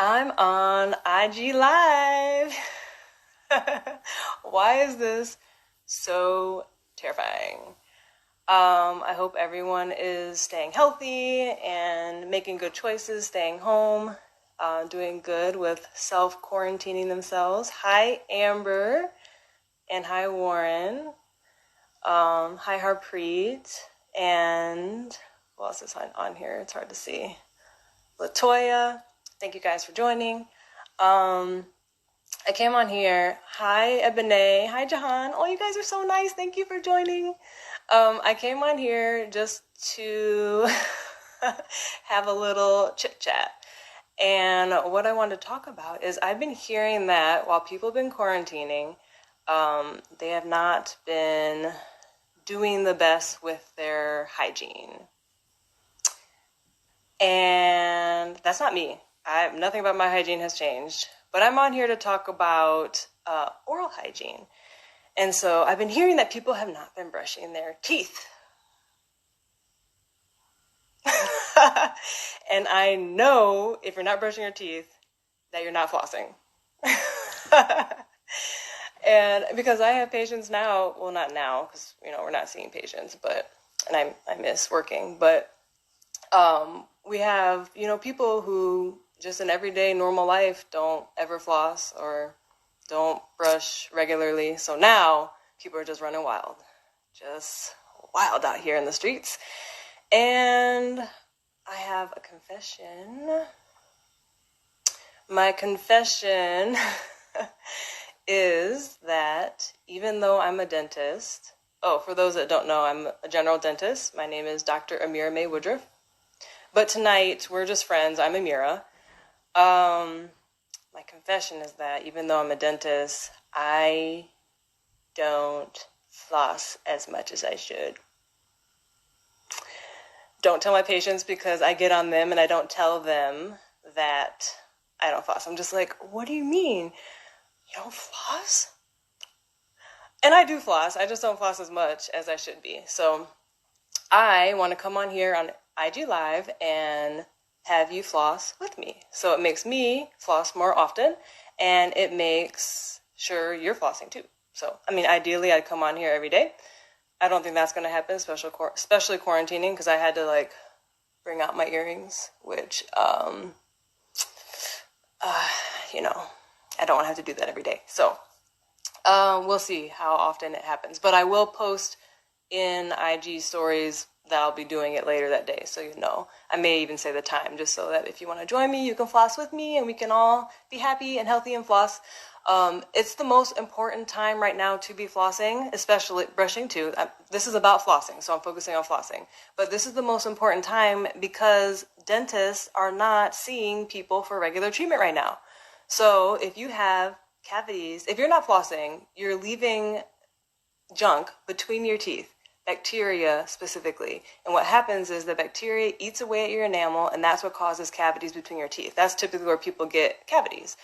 I'm on IG Live. Why is this so terrifying? I hope everyone is staying healthy and making good choices, staying home, doing good with self-quarantining themselves. Hi, Amber, and hi, Warren. Hi, Harpreet, and who else is on here? It's hard to see. Latoya, thank you guys for joining. I came on here. Hi, Ebene. Hi, Jahan. Oh, you guys are so nice. Thank you for joining. I came on here just to have a little chit chat. And what I want to talk about is I've been hearing that while people have been quarantining, they have not been doing the best with their hygiene. And that's not me. Nothing about my hygiene has changed. But I'm on here to talk about oral hygiene. And so I've been hearing that people have not been brushing their teeth. And I know if you're not brushing your teeth, that you're not flossing. And because I have patients now, well, not now, because, we're not seeing patients, and I miss working, but we have, people who just in everyday normal life don't ever floss or don't brush regularly. So now people are just running wild out here in the streets. And I have a confession. My confession is that even though I'm a dentist, for those that don't know, I'm a general dentist. My name is Dr. Amira Mae Woodruff. But tonight, we're just friends. I'm Amira. My confession is that even though I'm a dentist, I don't floss as much as I should. Don't tell my patients because I get on them and I don't tell them that I don't floss. I'm just like, what do you mean? You don't floss? And I do floss. I just don't floss as much as I should be. So I want to come on here on IG Live and have you floss with me. So it makes me floss more often, and it makes sure you're flossing too. So, ideally I'd come on here every day. I don't think that's going to happen, especially quarantining, because I had to bring out my earrings, which, I don't want to have to do that every day. So, we'll see how often it happens, but I will post in IG stories that I'll be doing it later that day, so I may even say the time, just so that if you want to join me, you can floss with me, and we can all be happy and healthy and floss. It's the most important time right now to be flossing, especially brushing too. This is about flossing, so I'm focusing on flossing. But this is the most important time because dentists are not seeing people for regular treatment right now. So if you have cavities, if you're not flossing, you're leaving junk between your teeth. Bacteria specifically. And what happens is the bacteria eats away at your enamel, and that's what causes cavities between your teeth. That's typically where people get cavities.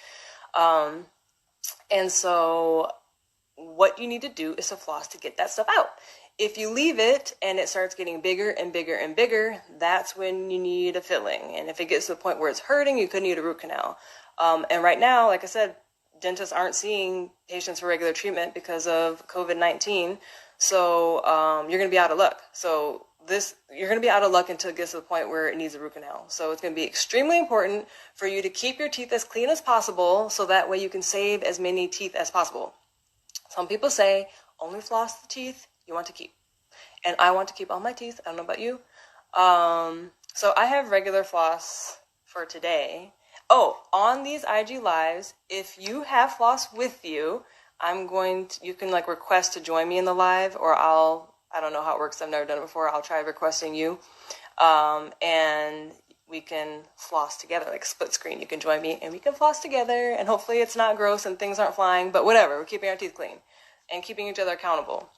And so what you need to do is to floss to get that stuff out. If you leave it and it starts getting bigger and bigger and bigger, that's when you need a filling. And if it gets to the point where it's hurting, you could need a root canal. And right now, like I said, dentists aren't seeing patients for regular treatment because of COVID-19. So you're going to be out of luck. So you're going to be out of luck until it gets to the point where it needs a root canal. So it's going to be extremely important for you to keep your teeth as clean as possible, so that way you can save as many teeth as possible. Some people say only floss the teeth you want to keep. And I want to keep all my teeth. I don't know about you. So I have regular floss for today. Oh, on these IG lives, if you have floss with you, you can request to join me in the live, or I don't know how it works. I've never done it before. I'll try requesting you. And we can floss together, split screen. You can join me and we can floss together, and hopefully it's not gross and things aren't flying, but whatever. We're keeping our teeth clean and keeping each other accountable.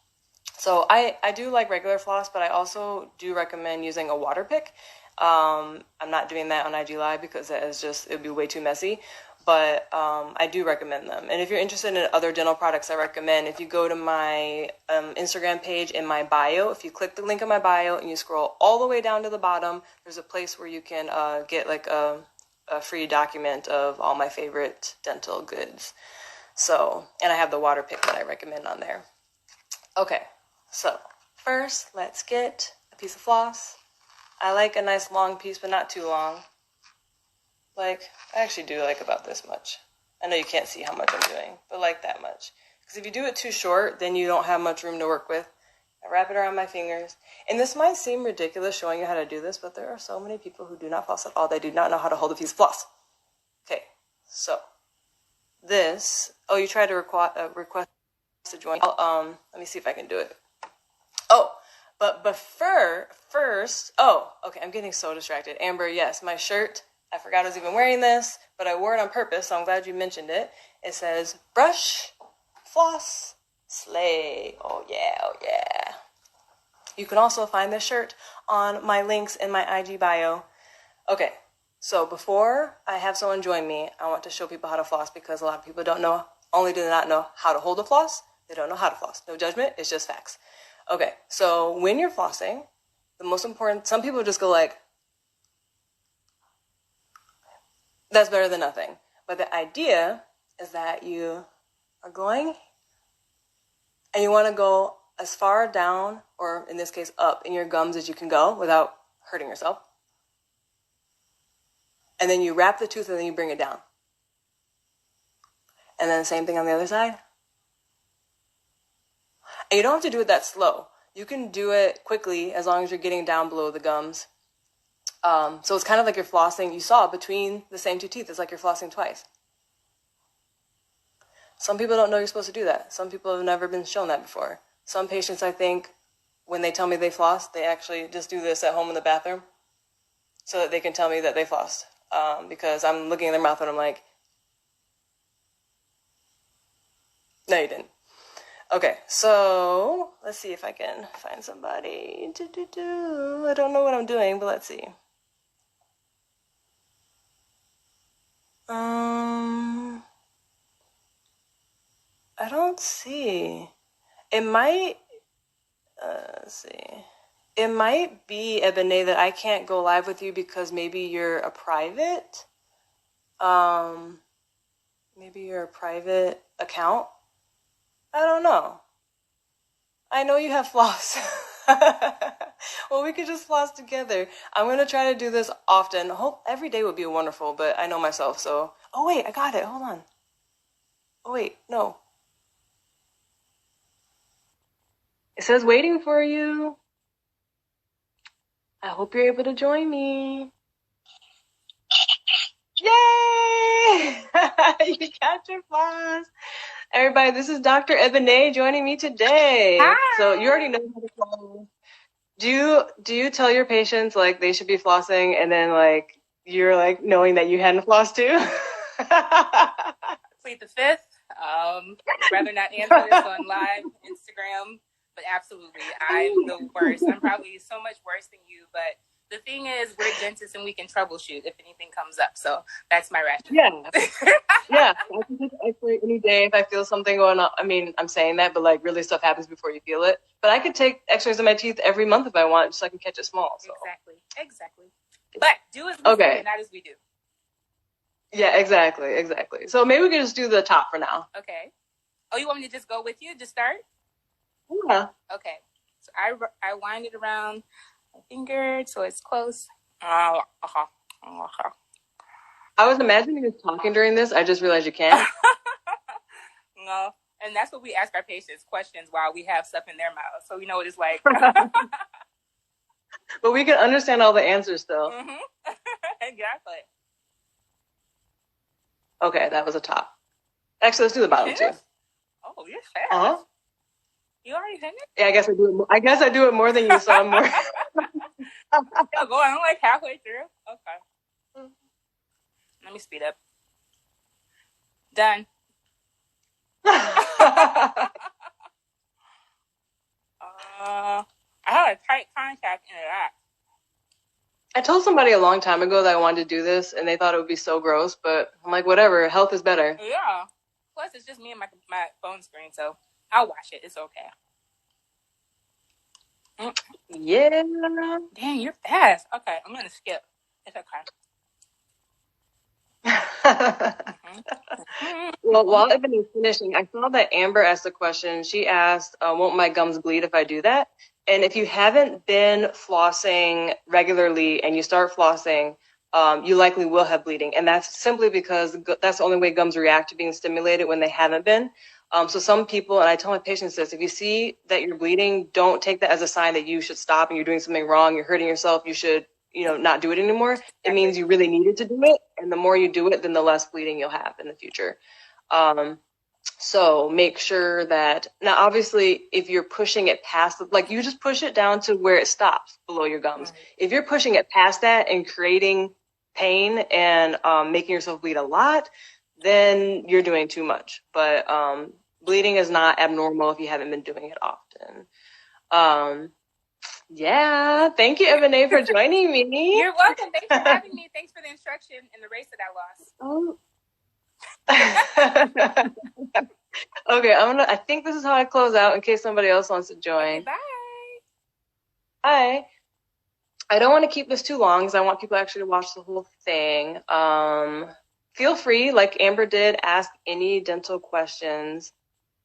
So I do like regular floss, but I also do recommend using a water pick. I'm not doing that on IG Live because it'd be way too messy. But I do recommend them. And if you're interested in other dental products, I recommend if you go to my Instagram page in my bio, if you click the link in my bio and you scroll all the way down to the bottom, there's a place where you can get a free document of all my favorite dental goods. So, and I have the water pick that I recommend on there. Okay, so first let's get a piece of floss. I like a nice long piece, but not too long. Like, I actually do like about this much. I know you can't see how much I'm doing, but like that much. Because if you do it too short, then you don't have much room to work with. I wrap it around my fingers. And this might seem ridiculous showing you how to do this, but there are so many people who do not floss at all. They do not know how to hold a piece of floss. Okay, so this. Oh, you tried to request to join. Let me see if I can do it. Oh, but first. Oh, okay. I'm getting so distracted. Amber, yes, my shirt. I forgot I was even wearing this, but I wore it on purpose, so I'm glad you mentioned it. It says brush, floss, slay. Oh yeah, oh yeah. You can also find this shirt on my links in my IG bio. Okay, so before I have someone join me, I want to show people how to floss because a lot of people do not know how to hold a floss. They don't know how to floss. No judgment, it's just facts. Okay, so when you're flossing, the most important, some people just go like, that's better than nothing. But the idea is that you are going and you want to go as far down, or in this case up, in your gums as you can go without hurting yourself. And then you wrap the tooth and then you bring it down. And then the same thing on the other side. And you don't have to do it that slow. You can do it quickly as long as you're getting down below the gums. So it's kind of like you're flossing. You saw between the same two teeth. It's like you're flossing twice. Some people don't know you're supposed to do that. Some people have never been shown that before. Some patients, I think, when they tell me they floss, they actually just do this at home in the bathroom so that they can tell me that they flossed. Because I'm looking in their mouth and I'm like, no, you didn't. Okay, so let's see if I can find somebody. I don't know what I'm doing, but let's see. I don't see. It might, let's see. It might be, Ebony, that I can't go live with you because maybe you're a private. Maybe you're a private account. I don't know. I know you have floss. Well, we could just floss together. I'm going to try to do this often. Hope every day would be wonderful, but I know myself, so. Oh, wait, I got it. Hold on. Oh, wait, no. It says waiting for you. I hope you're able to join me. Yay! You got your floss. Everybody, this is Dr. Ebony joining me today. Hi. So you already know how to floss. Do you tell your patients like they should be flossing and then like you're like knowing that you hadn't flossed too? Plead the fifth. Rather not answer this on live Instagram, but absolutely, I'm the worst. I'm probably so much worse than you, but the thing is, we're dentists and we can troubleshoot if anything comes up. So that's my rationale. Yeah. I can take an X-ray any day if I feel something going on. I mean, I'm saying that, but like really stuff happens before you feel it. But I could take X-rays of my teeth every month if I want, just so I can catch it small. So. Exactly. But do as we say, not as we do. Yeah, exactly. So maybe we can just do the top for now. Okay. Oh, you want me to just go with you to start? Yeah. Okay. So I wind it around my finger so it's close. I was imagining you talking during this. I just realized you can't. No. And that's what we ask our patients, questions while we have stuff in their mouth. So we know what it's like. But we can understand all the answers still. Mm-hmm. Exactly. Okay, that was a top. Actually, let's do the bottom too. Oh, you're fast. You already finished? Yeah, I guess I do it more than you, so I'm more. Yo, go on. I'm like halfway through. Okay. Let me speed up. Done. I had a tight contact in that. I told somebody a long time ago that I wanted to do this, and they thought it would be so gross, but I'm like, whatever, health is better. Yeah. Plus, it's just me and my phone screen, so I'll watch it. It's okay. Yeah. Dang, you're fast. Okay, I'm going to skip. It's okay. Well, while I've been finishing, I saw that Amber asked a question. She asked, won't my gums bleed if I do that? And if you haven't been flossing regularly and you start flossing, you likely will have bleeding. And that's simply because that's the only way gums react to being stimulated when they haven't been. So some people, and I tell my patients this, if you see that you're bleeding, don't take that as a sign that you should stop and you're doing something wrong, you're hurting yourself, you should, not do it anymore. It means you really needed to do it. And the more you do it, then the less bleeding you'll have in the future. Um, so make sure that now, obviously, if you're pushing it past, like you just push it down to where it stops below your gums. Right. If you're pushing it past that and creating pain and making yourself bleed a lot, then you're doing too much. But bleeding is not abnormal if you haven't been doing it often. Yeah, thank you, Ebony, for joining me. You're welcome. Thanks for having me. Thanks for the instruction in the race that I lost. Okay, I think this is how I close out in case somebody else wants to join. Okay, bye. Bye. I don't want to keep this too long because I want people actually to watch the whole thing. Feel free, like Amber did, ask any dental questions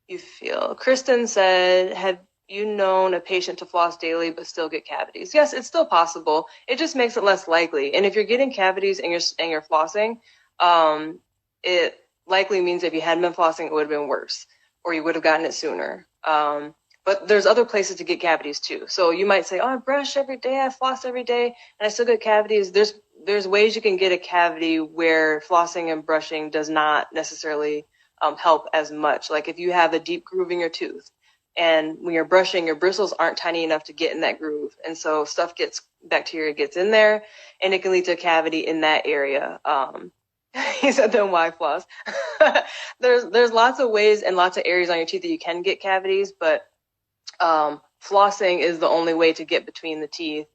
you feel. Kristen said, have you known a patient to floss daily but still get cavities? Yes, it's still possible. It just makes it less likely. And if you're getting cavities and you're flossing, it likely means if you hadn't been flossing, it would have been worse, or you would have gotten it sooner. But there's other places to get cavities too. So you might say, oh, I brush every day, I floss every day, and I still get cavities. There's ways you can get a cavity where flossing and brushing does not necessarily help as much. Like if you have a deep groove in your tooth, and when you're brushing, your bristles aren't tiny enough to get in that groove, and so bacteria gets in there, and it can lead to a cavity in that area. He said, then why floss? There's lots of ways and lots of areas on your teeth that you can get cavities, but flossing is the only way to get between the teeth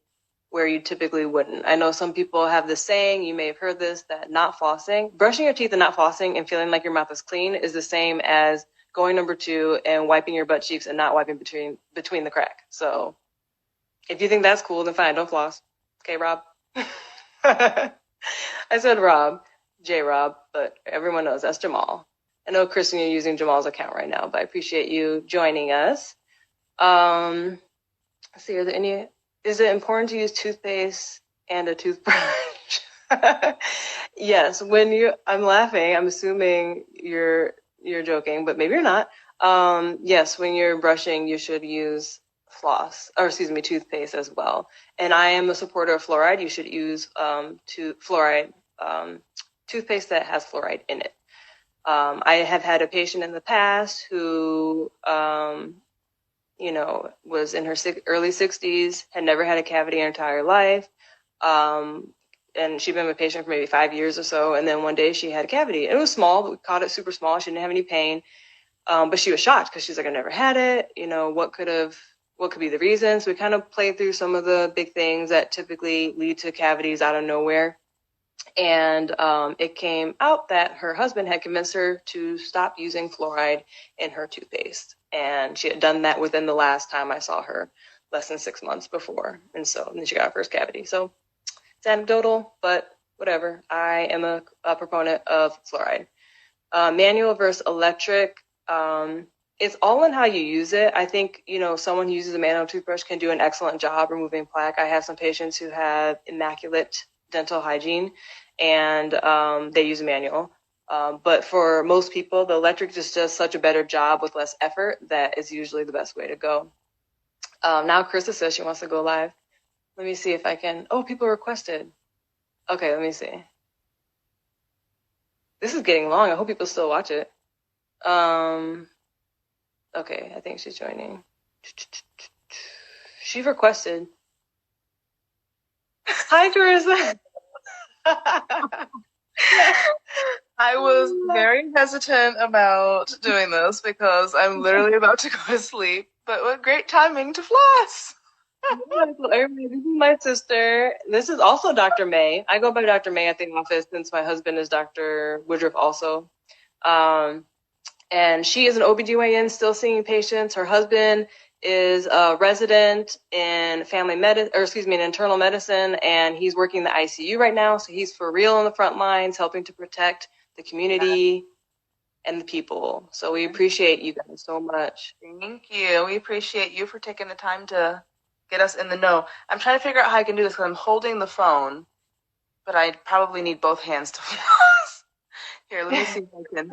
where you typically wouldn't. I know some people have this saying, you may have heard this, that not flossing, brushing your teeth and not flossing and feeling like your mouth is clean is the same as going number 2 and wiping your butt cheeks and not wiping between the crack. So if you think that's cool, then fine, don't floss. Okay, Rob? I said Rob. J-Rob, but everyone knows that's Jamal. I know, Kristen, you're using Jamal's account right now, but I appreciate you joining us. Let's see, is it important to use toothpaste and a toothbrush? Yes, I'm laughing, I'm assuming you're joking, but maybe you're not. Yes, when you're brushing, you should use toothpaste as well. And I am a supporter of fluoride. You should use fluoride toothpaste that has fluoride in it. I have had a patient in the past who, was in her early 60s, had never had a cavity in her entire life. And she'd been a patient for maybe 5 years or so. And then one day she had a cavity. It was small, but we caught it super small. She didn't have any pain. But she was shocked because she's like, I never had it. What could be the reason? So we kind of played through some of the big things that typically lead to cavities out of nowhere. And it came out that her husband had convinced her to stop using fluoride in her toothpaste. And she had done that within the last time I saw her, less than 6 months before. And then she got her first cavity. So it's anecdotal, but whatever. I am a proponent of fluoride. Manual versus electric. It's all in how you use it. I think, someone who uses a manual toothbrush can do an excellent job removing plaque. I have some patients who have immaculate dental hygiene and they use a manual. But for most people, the electric just does such a better job with less effort that is usually the best way to go. Now Krista says she wants to go live. Let me see if I can. Oh, people requested. Okay, let me see. This is getting long. I hope people still watch it. Okay, I think she's joining. She requested. Hi, Carissa. I was very hesitant about doing this because I'm literally about to go to sleep, but what great timing to floss! This is my sister. This is also Dr. May. I go by Dr. May at the office since my husband is Dr. Woodruff also. And she is an OBGYN still seeing patients. Her husband is a resident in in internal medicine, and he's working the ICU right now. So he's for real on the front lines, helping to protect the community and the people. So we appreciate you guys so much. Thank you. We appreciate you for taking the time to get us in the know. I'm trying to figure out how I can do this because I'm holding the phone, but I probably need both hands to floss. Here, let me see if I can.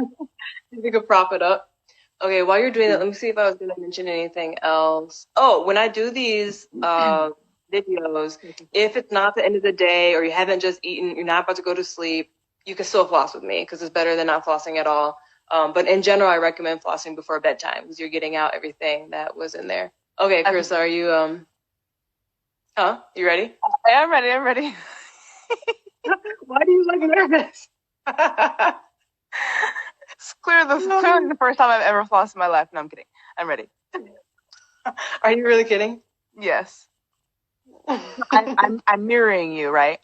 You could prop it up. Okay, while you're doing that, let me see if I was going to mention anything else. Oh, when I do these videos, if it's not the end of the day or you haven't just eaten, you're not about to go to sleep, you can still floss with me because it's better than not flossing at all. But in general, I recommend flossing before bedtime because you're getting out everything that was in there. Okay, Chris, are you, you ready? I'm ready. I'm ready. Why do you look nervous? It's clearly the first time I've ever flossed in my life. No, I'm kidding. I'm ready. Are you really kidding? Yes. I'm mirroring you, right?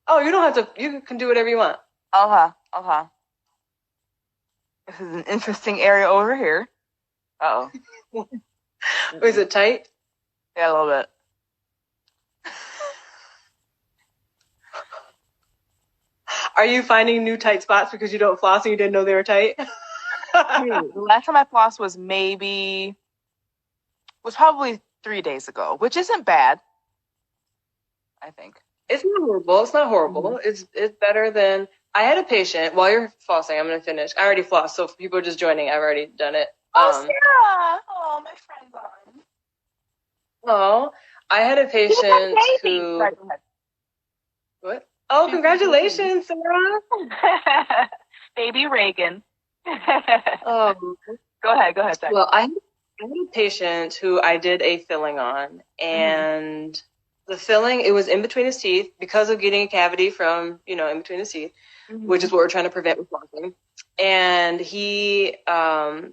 Oh, you don't have to. You can do whatever you want. Uh-huh. This is an interesting area over here. Uh-oh. Is it tight? Yeah, a little bit. Are you finding new tight spots because you don't floss and you didn't know they were tight? The last time I flossed was probably 3 days ago, which isn't bad, I think. It's not horrible. It's not horrible. Mm-hmm. It's better than... I had a patient, while you're flossing, I'm going to finish. I already flossed, so for people just joining, I've already done it. Oh, Sarah! Oh, my friend's on. Oh, I had a patient who... Sorry, go ahead. What? Oh, congratulations, Sarah. Baby Reagan. Oh. Go ahead. Sorry. Well, I had a patient who I did a filling on, and the filling, it was in between his teeth because of getting a cavity from, in between his teeth, which is what we're trying to prevent with flossing. And he, I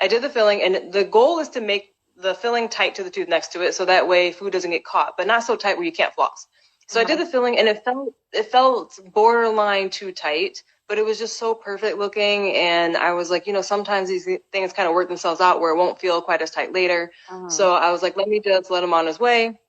did the filling, and the goal is to make the filling tight to the tooth next to it, so that way food doesn't get caught, but not so tight where you can't floss. So I did the filling, and it felt borderline too tight, but it was just so perfect looking. And I was like, sometimes these things kind of work themselves out where it won't feel quite as tight later. So I was like, let me just let him on his way.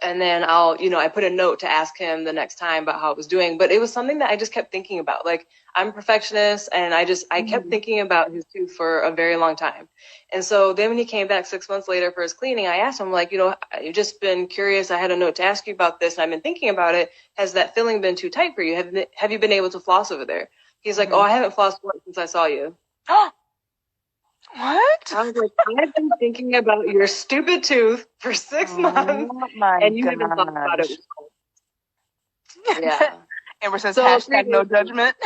And then I put a note to ask him the next time about how it was doing. But it was something that I just kept thinking about. Like, I'm a perfectionist, and I kept thinking about his tooth for a very long time. And so then when he came back 6 months later for his cleaning, I asked him, like, I've just been curious. I had a note to ask you about this, and I've been thinking about it. Has that filling been too tight for you? Have you been able to floss over there? He's like, oh, I haven't flossed once since I saw you. What? I was like, I've been thinking about your stupid tooth for 6 months, and you haven't thought about it. Yeah. Amber says, hashtag no judgment.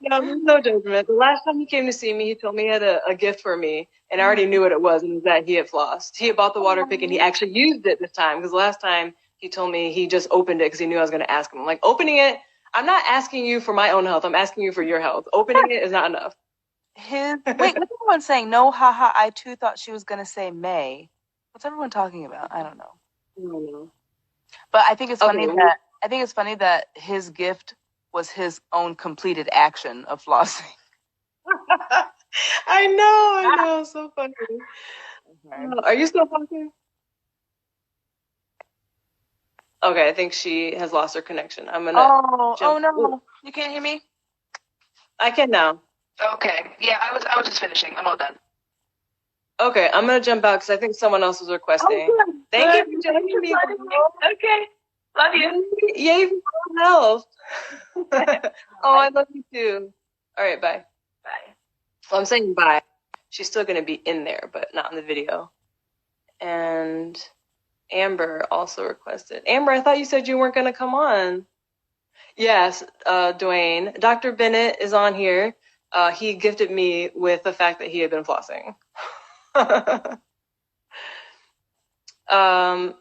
No, there's no judgment. The last time he came to see me, he told me he had a gift for me, and I already knew what it was, and it was that he had flossed. He had bought the water pick, and he actually used it this time, because last time he told me he just opened it because he knew I was going to ask him. I'm like, opening it, I'm not asking you for my own health. I'm asking you for your health. Opening it is not enough. Wait, what's everyone saying? No, haha, I too thought she was going to say May. What's everyone talking about? I don't know. I don't know. But I think it's funny that his gift was his own completed action of flossing. I know, so funny. Okay. Are you still talking? Okay, I think she has lost her connection. I'm gonna. Oh no! You can't hear me? I can now. Okay. Yeah, I was just finishing. I'm all done. Okay, I'm gonna jump out because I think someone else was requesting. Thank you for joining me. Okay. Love you. Yay for health. Oh, I love you too. All right, bye. Bye. Well, I'm saying bye. She's still gonna be in there, but not in the video. And Amber also requested. Amber, I thought you said you weren't gonna come on. Yes, Dwayne. Dr. Bennett is on here. He gifted me with the fact that he had been flossing.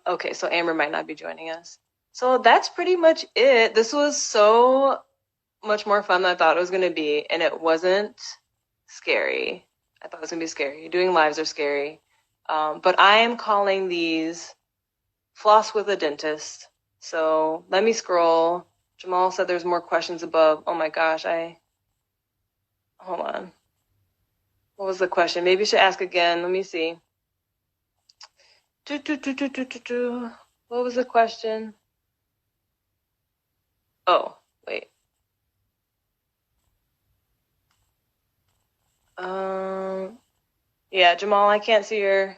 Okay, so Amber might not be joining us. So that's pretty much it. This was so much more fun than I thought it was going to be, and it wasn't scary. I thought it was going to be scary. Doing lives are scary. But I am calling these Floss with a Dentist. So let me scroll. Jamal said there's more questions above. Oh my gosh, hold on. What was the question? Maybe you should ask again. Let me see. What was the question? Oh, wait. Yeah, Jamal, I can't see your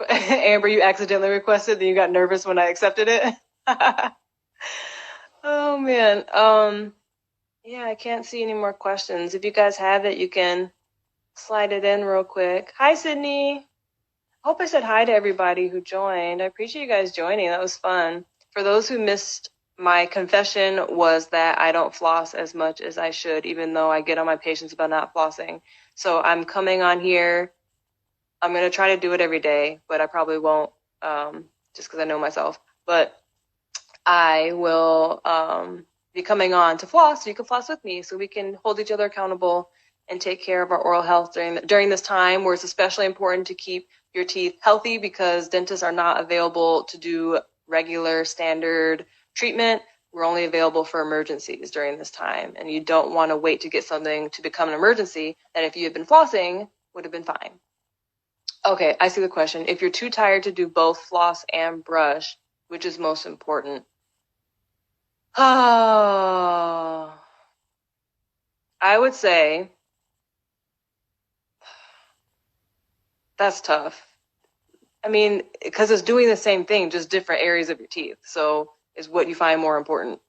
Amber, you accidentally requested, then you got nervous when I accepted it. Oh man. Yeah, I can't see any more questions. If you guys have it, you can slide it in real quick. Hi, Sydney. Hope I said hi to everybody who joined. I appreciate you guys joining. That was fun. For those who missed, my confession was that I don't floss as much as I should, even though I get on my patients about not flossing. So I'm coming on here. I'm going to try to do it every day, but I probably won't, just because I know myself. But I will be coming on to floss, so you can floss with me, so we can hold each other accountable and take care of our oral health during this time, where it's especially important to keep your teeth healthy, because dentists are not available to do regular standard treatment. We're only available for emergencies during this time, and you don't want to wait to get something to become an emergency that, if you had been flossing, would have been fine. Okay, I see the question. If you're too tired to do both floss and brush, which is most important? Oh, I would say that's tough. I mean, because it's doing the same thing, just different areas of your teeth. So is what you find more important.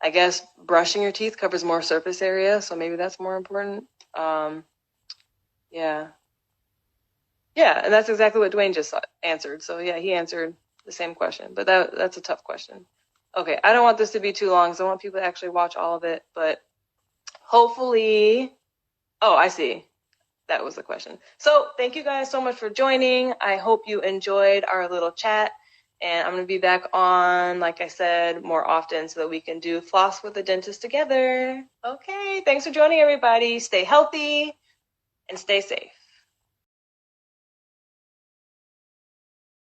I guess brushing your teeth covers more surface area, so maybe that's more important. Yeah. Yeah, and that's exactly what Dwayne just answered. So yeah, he answered the same question, but that's a tough question. Okay, I don't want this to be too long, so I want people to actually watch all of it, but hopefully, oh, I see. That was the question. So thank you guys so much for joining. I hope you enjoyed our little chat, and I'm going to be back on, like I said, more often so that we can do Floss with the Dentist together. Okay, thanks for joining, everybody. Stay healthy and stay safe.